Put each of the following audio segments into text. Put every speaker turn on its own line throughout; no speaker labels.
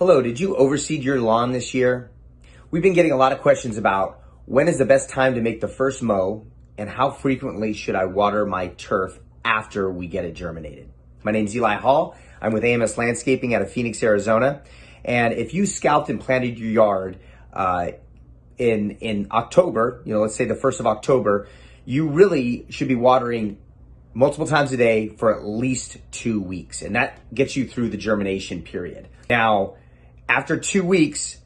Hello, did you overseed your lawn this year? We've been getting a lot of questions about when is the best time to make the first mow and how frequently should I water my turf after we get it germinated. My name is Eli Hall. I'm with AMS Landscaping out of Phoenix, Arizona. And if you scalped and planted your yard in October, let's say the 1st of October, you really should be watering multiple times a day for at least 2 weeks. And that gets you through the germination period. Now, after 2 weeks,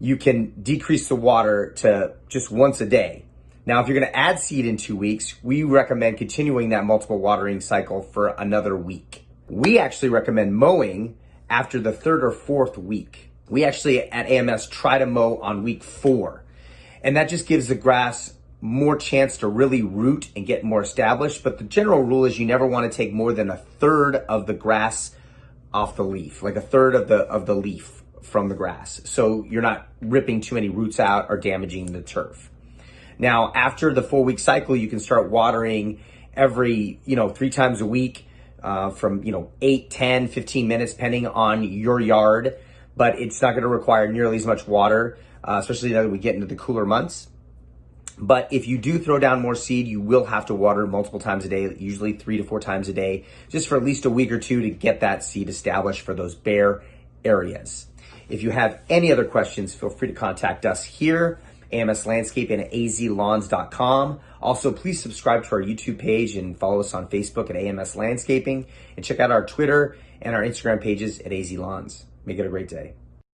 you can decrease the water to just once a day. Now, if you're gonna add seed in 2 weeks, we recommend continuing that multiple watering cycle for another week. We actually recommend mowing after the 3rd or 4th week. We actually at AMS try to mow on week 4. And that just gives the grass more chance to really root and get more established. But the general rule is you never wanna take more than a third of the grass off the leaf, like a third of the leaf from the grass. So you're not ripping too many roots out or damaging the turf. Now, after the 4-week cycle, you can start watering every, 3 times a week from, 8, 10, 15 minutes, depending on your yard. But it's not gonna require nearly as much water, especially now that we get into the cooler months. But if you do throw down more seed, you will have to water multiple times a day, usually 3 to 4 times a day, just for at least a week or 2 to get that seed established for those bare areas. If you have any other questions, feel free to contact us here, AMS Landscaping at azlawns.com. Also, please subscribe to our YouTube page and follow us on Facebook at AMS Landscaping, and check out our Twitter and our Instagram pages at AZ Lawns. Make it a great day.